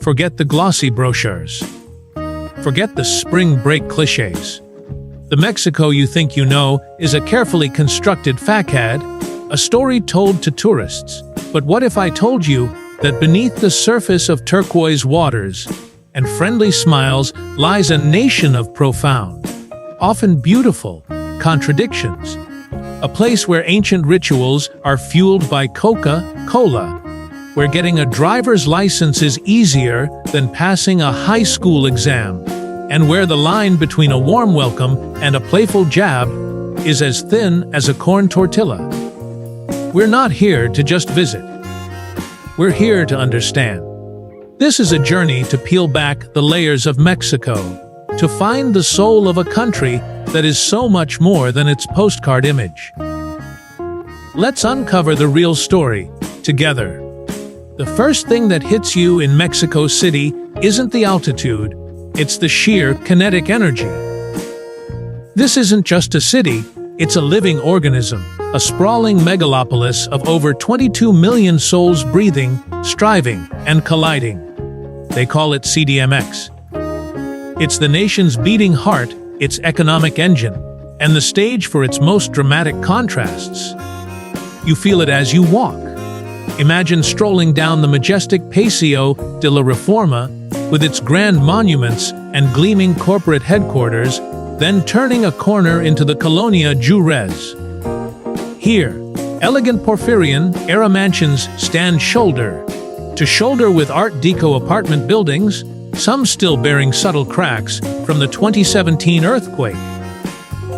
Forget the glossy brochures. Forget the spring break cliches. The Mexico you think you know is a carefully constructed facade, a story told to tourists. But what if I told you that beneath the surface of turquoise waters and friendly smiles lies a nation of profound, often beautiful, contradictions? A place where ancient rituals are fueled by Coca-Cola, where getting a driver's license is easier than passing a high school exam, and where the line between a warm welcome and a playful jab is as thin as a corn tortilla. We're not here to just visit. We're here to understand. This is a journey to peel back the layers of Mexico, to find the soul of a country that is so much more than its postcard image. Let's uncover the real story together. The first thing that hits you in Mexico City isn't the altitude, it's the sheer kinetic energy. This isn't just a city, it's a living organism, a sprawling megalopolis of over 22 million souls breathing, striving, and colliding. They call it CDMX. It's the nation's beating heart, its economic engine, and the stage for its most dramatic contrasts. You feel it as you walk. Imagine strolling down the majestic Paseo de la Reforma with its grand monuments and gleaming corporate headquarters, then turning a corner into the Colonia Juarez. Here, elegant Porfirian-era mansions stand shoulder to shoulder with Art Deco apartment buildings, some still bearing subtle cracks from the 2017 earthquake.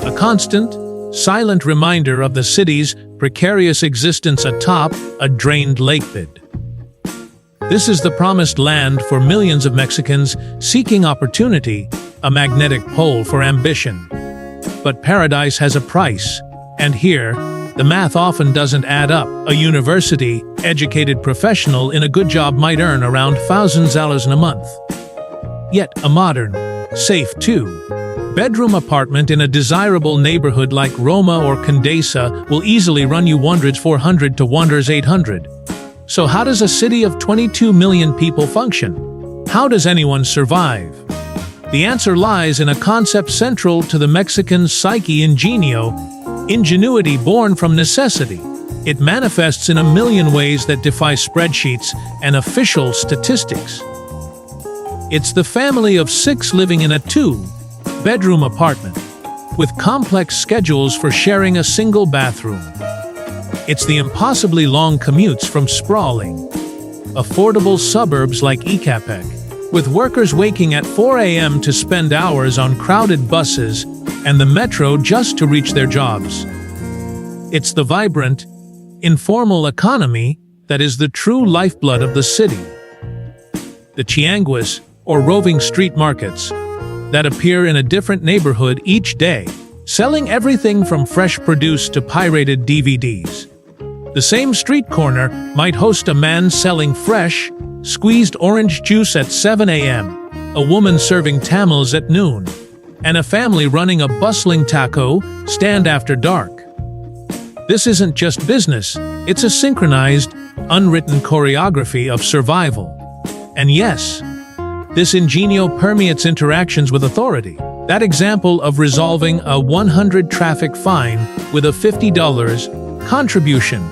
A constant, silent reminder of the city's precarious existence atop a drained lakebed. This is the promised land for millions of Mexicans seeking opportunity, a magnetic pole for ambition. But paradise has a price, and here, the math often doesn't add up. A university-educated professional in a good job might earn around $1,000 in a month. Yet a modern, safe two-bedroom apartment in a desirable neighborhood like Roma or Condesa will easily run you $400 to $800. So how does a city of 22 million people function? How does anyone survive? The answer lies in a concept central to the Mexican psyche: ingenuity born from necessity. It manifests in a million ways that defy spreadsheets and official statistics. It's the family of 6 living in a 2-bedroom apartment, with complex schedules for sharing a single bathroom. It's the impossibly long commutes from sprawling, affordable suburbs like Ecatepec, with workers waking at 4 a.m. to spend hours on crowded buses and the metro just to reach their jobs. It's the vibrant, informal economy that is the true lifeblood of the city. The chianguas, or roving street markets, that appear in a different neighborhood each day, selling everything from fresh produce to pirated DVDs. The same street corner might host a man selling fresh, squeezed orange juice at 7 a.m., a woman serving tamales at noon, and a family running a bustling taco stand after dark. This isn't just business, it's a synchronized, unwritten choreography of survival. And yes, this ingenio permeates interactions with authority. That example of resolving a 100 traffic fine with a $50 contribution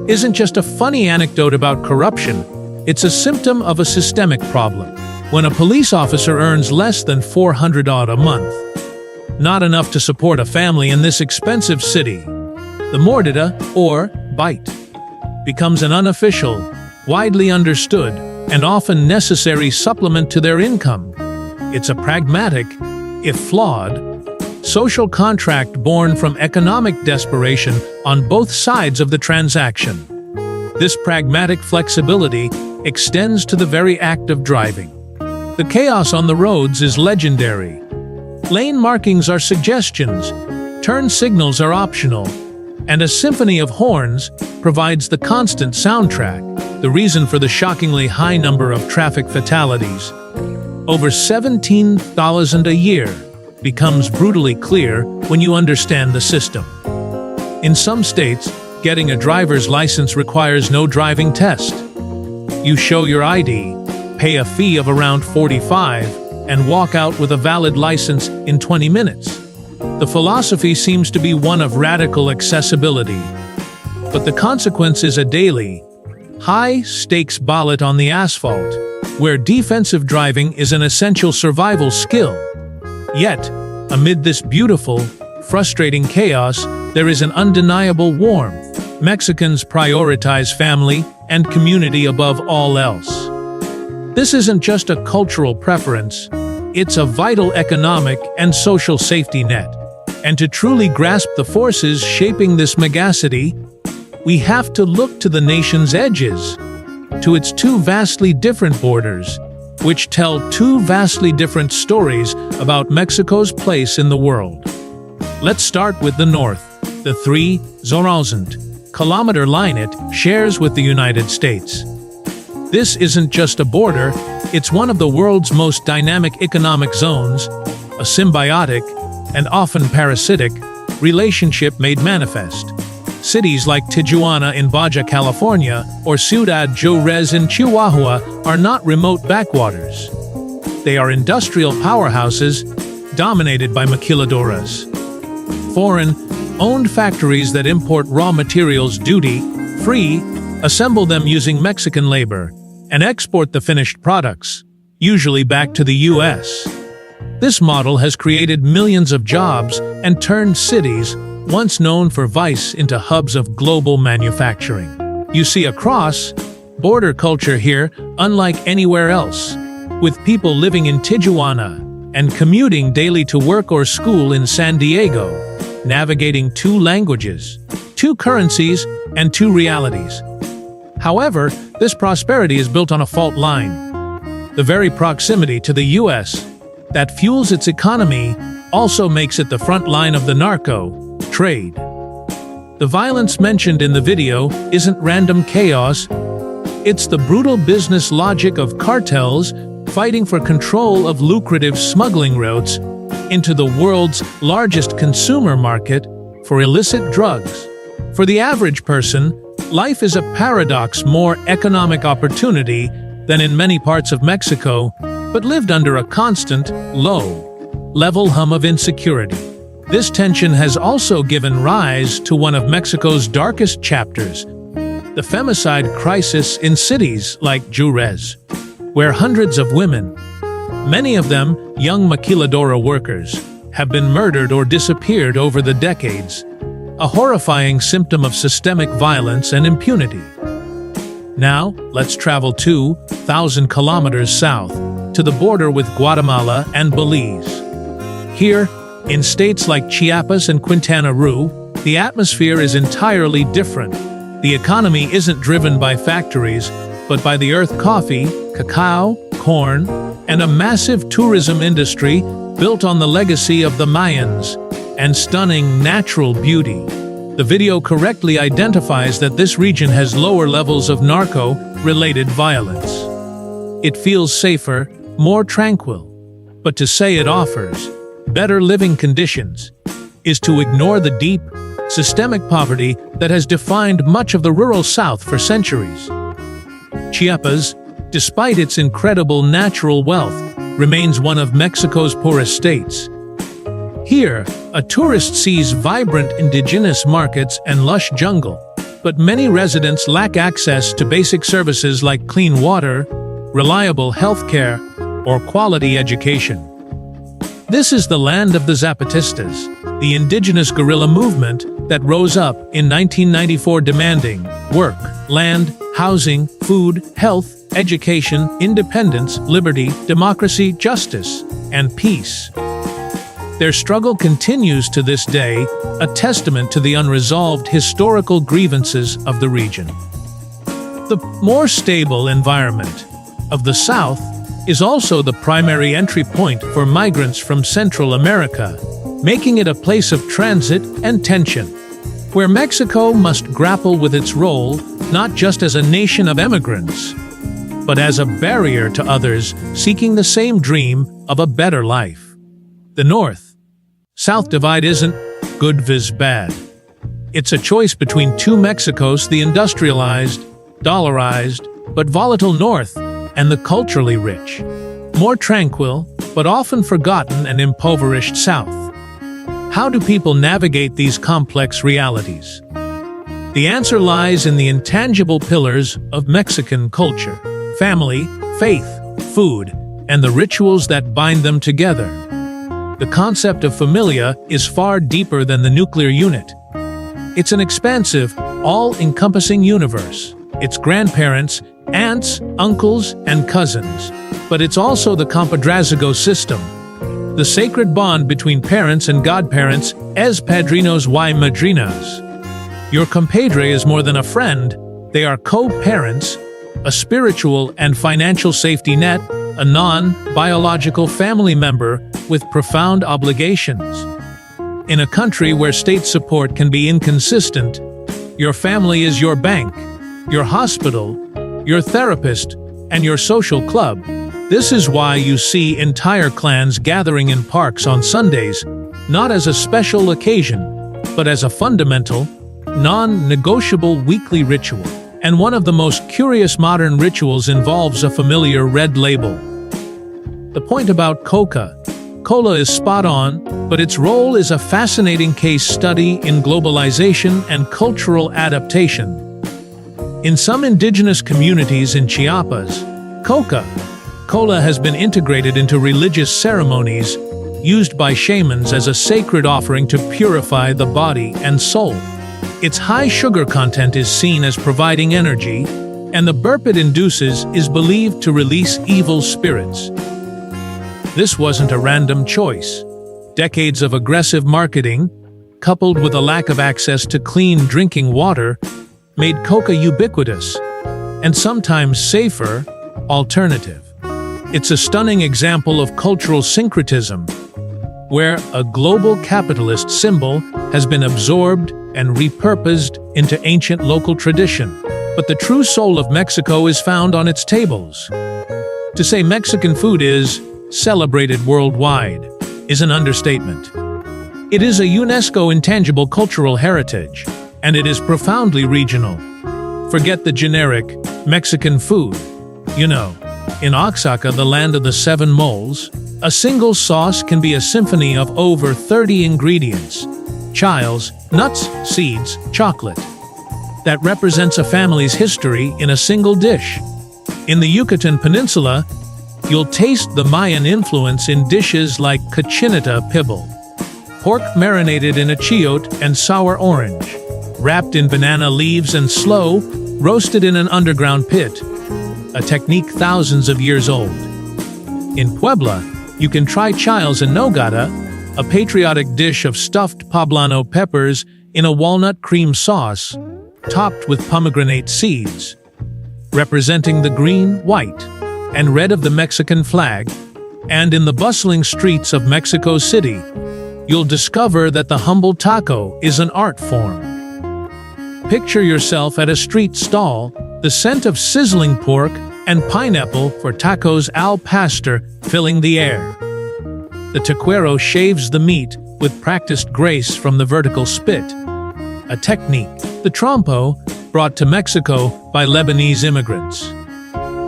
isn't just a funny anecdote about corruption, it's a symptom of a systemic problem. When a police officer earns less than $400 a month, not enough to support a family in this expensive city, the mordida, or bite, becomes an unofficial, widely understood, and often necessary supplement to their income. It's a pragmatic, if flawed, social contract born from economic desperation on both sides of the transaction. This pragmatic flexibility extends to the very act of driving. The chaos on the roads is legendary. Lane markings are suggestions, turn signals are optional, and a symphony of horns provides the constant soundtrack, the reason for the shockingly high number of traffic fatalities. Over 17,000 a year becomes brutally clear when you understand the system. In some states, getting a driver's license requires no driving test. You show your ID, pay a fee of around $45, and walk out with a valid license in 20 minutes. The philosophy seems to be one of radical accessibility. But the consequence is a daily, high-stakes ballot on the asphalt, where defensive driving is an essential survival skill. Yet, amid this beautiful, frustrating chaos, there is an undeniable warmth. Mexicans prioritize family and community above all else. This isn't just a cultural preference, it's a vital economic and social safety net. And to truly grasp the forces shaping this megacity, we have to look to the nation's edges, to its two vastly different borders, which tell two vastly different stories about Mexico's place in the world. Let's start with the north. The 3,000-kilometer line it shares with the United States. This isn't just a border, it's one of the world's most dynamic economic zones, a symbiotic, and often parasitic, relationship made manifest. Cities like Tijuana in Baja California or Ciudad Juárez in Chihuahua are not remote backwaters. They are industrial powerhouses dominated by maquiladoras, foreign-owned factories that import raw materials duty-free, assemble them using Mexican labor, and export the finished products, usually back to the U.S. This model has created millions of jobs and turned cities, once known for vice, into hubs of global manufacturing. You see a cross-border culture here unlike anywhere else, with people living in Tijuana and commuting daily to work or school in San Diego, navigating two languages, two currencies, and two realities. However, this prosperity is built on a fault line. The very proximity to the U.S. that fuels its economy also makes it the front line of the narco trade. The violence mentioned in the video isn't random chaos, it's the brutal business logic of cartels fighting for control of lucrative smuggling routes into the world's largest consumer market for illicit drugs. For the average person, life is a paradox, more economic opportunity than in many parts of Mexico, but lived under a constant, low-level hum of insecurity. This tension has also given rise to one of Mexico's darkest chapters, the femicide crisis in cities like Juárez, where hundreds of women, many of them young maquiladora workers, have been murdered or disappeared over the decades, a horrifying symptom of systemic violence and impunity. Now, let's travel 2,000 kilometers south, to the border with Guatemala and Belize. Here, in states like Chiapas and Quintana Roo, the atmosphere is entirely different. The economy isn't driven by factories, but by the earth, coffee, cacao, corn, and a massive tourism industry built on the legacy of the Mayans and stunning natural beauty. The video correctly identifies that this region has lower levels of narco-related violence. It feels safer, more tranquil. But to say it offers better living conditions is to ignore the deep, systemic poverty that has defined much of the rural South for centuries. Chiapas, despite its incredible natural wealth, remains one of Mexico's poorest states. Here, a tourist sees vibrant indigenous markets and lush jungle, but many residents lack access to basic services like clean water, reliable health care, or quality education. This is the land of the Zapatistas, the indigenous guerrilla movement that rose up in 1994 demanding work, land, housing, food, health, education, independence, liberty, democracy, justice, and peace. Their struggle continues to this day, a testament to the unresolved historical grievances of the region. The more stable environment of the South is also the primary entry point for migrants from Central America, making it a place of transit and tension, where Mexico must grapple with its role not just as a nation of immigrants, but as a barrier to others seeking the same dream of a better life. The North-South divide isn't good vs bad. It's a choice between two Mexicos, the industrialized, dollarized, but volatile North, and the culturally rich, more tranquil, but often forgotten and impoverished South. How do people navigate these complex realities? The answer lies in the intangible pillars of Mexican culture: family, faith, food, and the rituals that bind them together. The concept of familia is far deeper than the nuclear unit. It's an expansive, all-encompassing universe. It's grandparents, aunts, uncles, and cousins. But it's also the compadrazgo system, the sacred bond between parents and godparents, as padrinos y madrinas. Your compadre is more than a friend, they are co-parents, a spiritual and financial safety net, a non-biological family member with profound obligations. In a country where state support can be inconsistent, your family is your bank, your hospital, your therapist, and your social club. This is why you see entire clans gathering in parks on Sundays, not as a special occasion, but as a fundamental, non-negotiable weekly ritual. And one of the most curious modern rituals involves a familiar red label. The point about Coca-Cola is spot on, but its role is a fascinating case study in globalization and cultural adaptation. In some indigenous communities in Chiapas, Coca-Cola has been integrated into religious ceremonies, used by shamans as a sacred offering to purify the body and soul. Its high sugar content is seen as providing energy, and the burp it induces is believed to release evil spirits. This wasn't a random choice. Decades of aggressive marketing, coupled with a lack of access to clean drinking water, made Coca ubiquitous, and sometimes safer, alternative. It's a stunning example of cultural syncretism, where a global capitalist symbol has been absorbed and repurposed into ancient local tradition. But the true soul of Mexico is found on its tables. To say Mexican food is celebrated worldwide is an understatement. It is a UNESCO intangible cultural heritage, and it is profoundly regional. Forget the generic Mexican food. You know, in Oaxaca, the land of the seven moles, a single sauce can be a symphony of over 30 ingredients: chiles, nuts, seeds, chocolate. That represents a family's history in a single dish. In the Yucatan Peninsula, you'll taste the Mayan influence in dishes like cochinita pibil, pork marinated in achiote and sour orange, wrapped in banana leaves and slow roasted in an underground pit, a technique thousands of years old. In Puebla, you can try chiles en nogada, a patriotic dish of stuffed poblano peppers in a walnut cream sauce, topped with pomegranate seeds, representing the green, white, and red of the Mexican flag. And in the bustling streets of Mexico City, you'll discover that the humble taco is an art form. Picture yourself at a street stall, the scent of sizzling pork and pineapple for tacos al pastor filling the air. The taquero shaves the meat with practiced grace from the vertical spit, a technique, the trompo, brought to Mexico by Lebanese immigrants.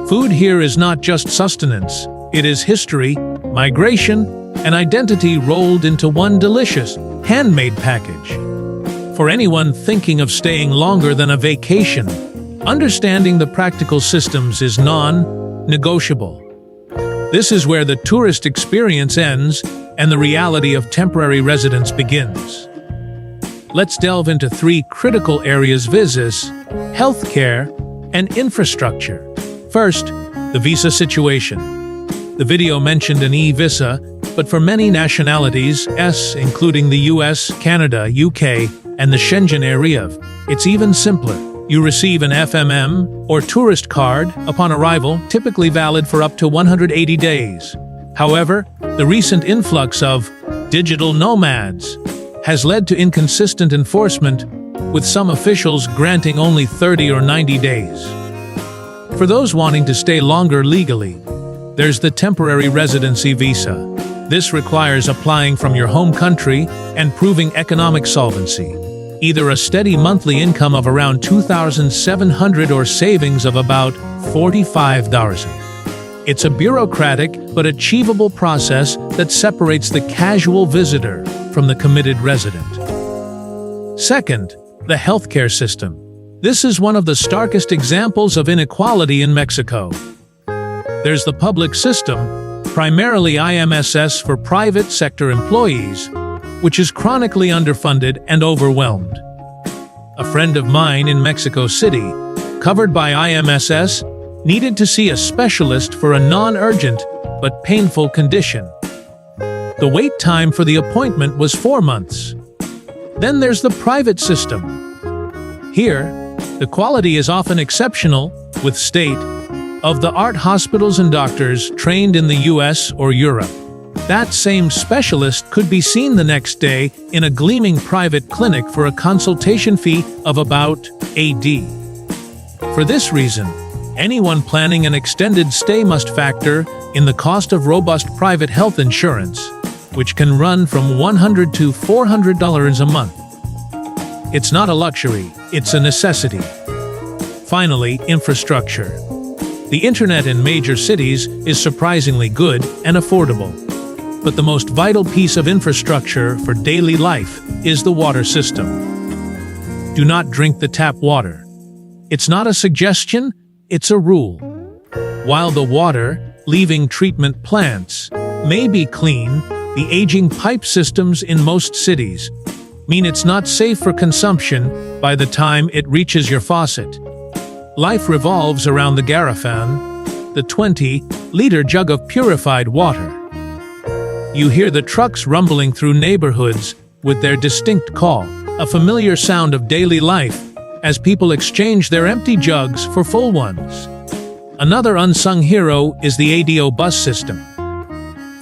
Food here is not just sustenance, it is history, migration, and identity rolled into one delicious, handmade package. For anyone thinking of staying longer than a vacation, understanding the practical systems is non-negotiable. This is where the tourist experience ends and the reality of temporary residence begins. Let's delve into three critical areas: visas, healthcare, and infrastructure. First, the visa situation. The video mentioned an e-visa, but for many nationalities, including the US, Canada, UK, and the Schengen area, it's even simpler. You receive an FMM, or tourist card, upon arrival, typically valid for up to 180 days. However, the recent influx of digital nomads has led to inconsistent enforcement, with some officials granting only 30 or 90 days. For those wanting to stay longer legally, there's the temporary residency visa. This requires applying from your home country and proving economic solvency, either a steady monthly income of around $2,700 or savings of about $45,000. It's a bureaucratic but achievable process that separates the casual visitor from the committed resident. Second, the healthcare system. This is one of the starkest examples of inequality in Mexico. There's the public system, primarily IMSS for private sector employees, which is chronically underfunded and overwhelmed. A friend of mine in Mexico City, covered by IMSS, needed to see a specialist for a non-urgent but painful condition. The wait time for the appointment was 4 months. Then there's the private system. Here, the quality is often exceptional, with state-of-the-art hospitals and doctors trained in the US or Europe. That same specialist could be seen the next day in a gleaming private clinic for a consultation fee of about AD. For this reason, anyone planning an extended stay must factor in the cost of robust private health insurance, which can run from $100 to $400 a month. It's not a luxury, it's a necessity. Finally, infrastructure. The internet in major cities is surprisingly good and affordable. But the most vital piece of infrastructure for daily life is the water system. Do not drink the tap water. It's not a suggestion, it's a rule. While the water, leaving treatment plants, may be clean, the aging pipe systems in most cities mean it's not safe for consumption by the time it reaches your faucet. Life revolves around the garrafon, the 20-liter jug of purified water. You hear the trucks rumbling through neighborhoods with their distinct call, a familiar sound of daily life as people exchange their empty jugs for full ones. Another unsung hero is the ADO bus system.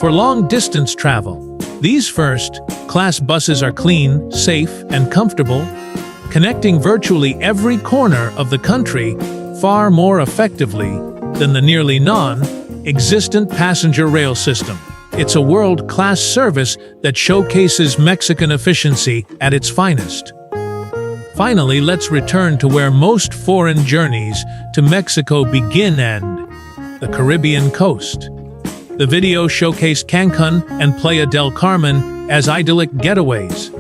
For long-distance travel, these first-class buses are clean, safe, and comfortable, connecting virtually every corner of the country far more effectively than the nearly non-existent passenger rail system. It's a world-class service that showcases Mexican efficiency at its finest. Finally, let's return to where most foreign journeys to Mexico begin and the Caribbean coast. The video showcased Cancun and Playa del Carmen as idyllic getaways,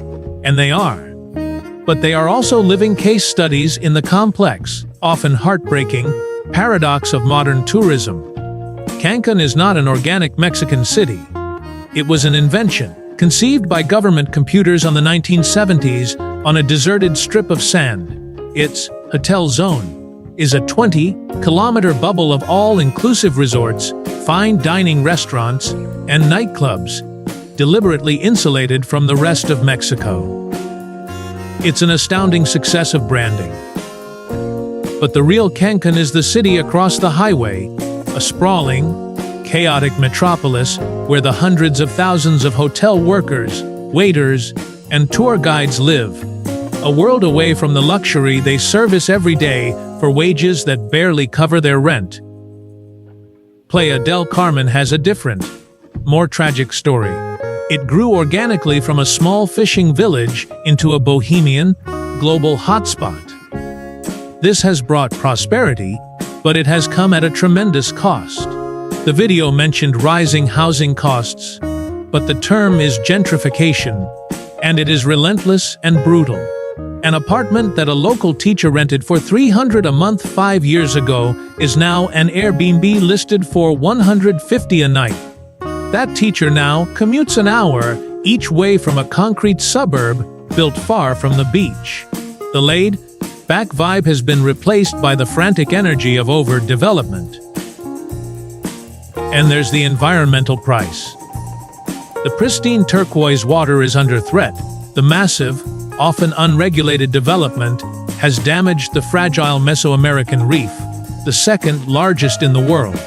and they are. But they are also living case studies in the complex, often heartbreaking, paradox of modern tourism. Cancun is not an organic Mexican city. It was an invention, conceived by government computers on the 1970s on a deserted strip of sand. Its hotel zone is a 20-kilometer bubble of all-inclusive resorts, fine dining restaurants, and nightclubs, deliberately insulated from the rest of Mexico. It's an astounding success of branding. But the real Cancun is the city across the highway, a sprawling, chaotic metropolis where the hundreds of thousands of hotel workers, waiters, and tour guides live, a world away from the luxury they service every day for wages that barely cover their rent. Playa del Carmen has a different, more tragic story. It grew organically from a small fishing village into a bohemian, global hotspot. This has brought prosperity, but it has come at a tremendous cost. The video mentioned rising housing costs, but the term is gentrification, and it is relentless and brutal. An apartment that a local teacher rented for $300 a month 5 years ago is now an Airbnb listed for $150 a night. That teacher now commutes an hour each way from a concrete suburb built far from the beach. The laid-back vibe has been replaced by the frantic energy of overdevelopment. And there's the environmental price. The pristine turquoise water is under threat. The massive, often unregulated development has damaged the fragile Mesoamerican reef, the second largest in the world.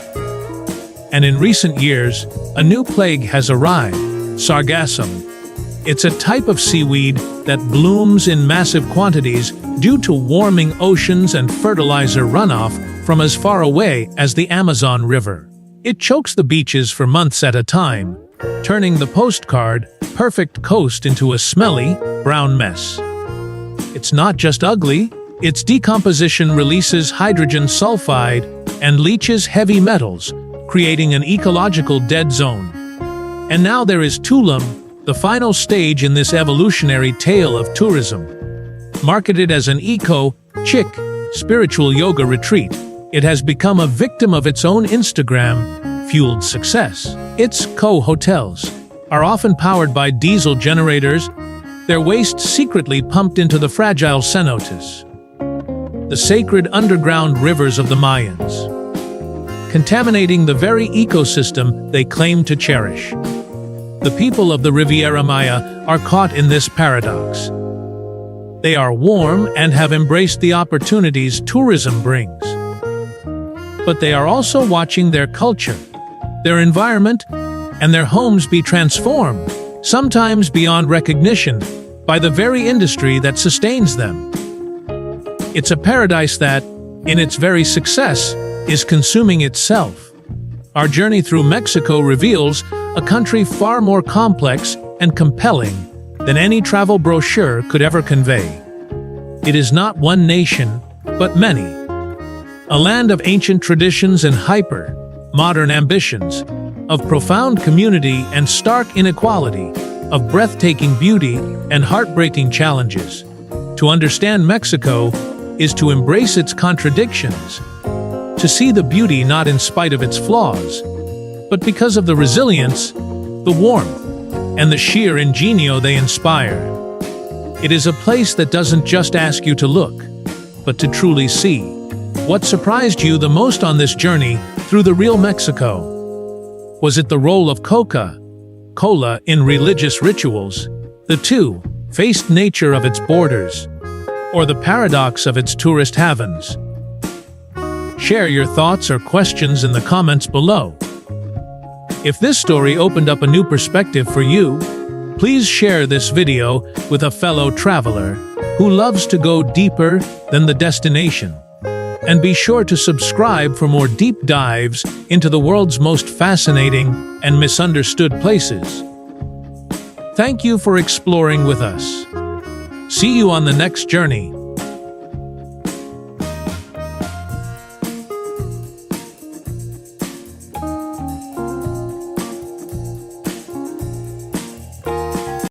And in recent years, a new plague has arrived, sargassum. It's a type of seaweed that blooms in massive quantities due to warming oceans and fertilizer runoff from as far away as the Amazon River. It chokes the beaches for months at a time, turning the postcard perfect coast into a smelly, brown mess. It's not just ugly, its decomposition releases hydrogen sulfide and leaches heavy metals, creating an ecological dead zone. And now there is Tulum, the final stage in this evolutionary tale of tourism. Marketed as an eco-chic spiritual yoga retreat, it has become a victim of its own Instagram-fueled success. Its hotels are often powered by diesel generators, their waste secretly pumped into the fragile cenotes, the sacred underground rivers of the Mayans, contaminating the very ecosystem they claim to cherish. The people of the Riviera Maya are caught in this paradox. They are warm and have embraced the opportunities tourism brings. But they are also watching their culture, their environment, and their homes be transformed, sometimes beyond recognition, by the very industry that sustains them. It's a paradise that, in its very success, is consuming itself. Our journey through Mexico reveals a country far more complex and compelling than any travel brochure could ever convey. It is not one nation, but many. A land of ancient traditions and hyper-modern ambitions, of profound community and stark inequality, of breathtaking beauty and heartbreaking challenges. To understand Mexico is to embrace its contradictions, to see the beauty not in spite of its flaws, but because of the resilience, the warmth, and the sheer ingenio they inspire. It is a place that doesn't just ask you to look, but to truly see. What surprised you the most on this journey through the real Mexico? Was it the role of Coca-Cola in religious rituals, the two-faced nature of its borders, or the paradox of its tourist havens? Share your thoughts or questions in the comments below. If this story opened up a new perspective for you, please share this video with a fellow traveler who loves to go deeper than the destination. And be sure to subscribe for more deep dives into the world's most fascinating and misunderstood places. Thank you for exploring with us. See you on the next journey.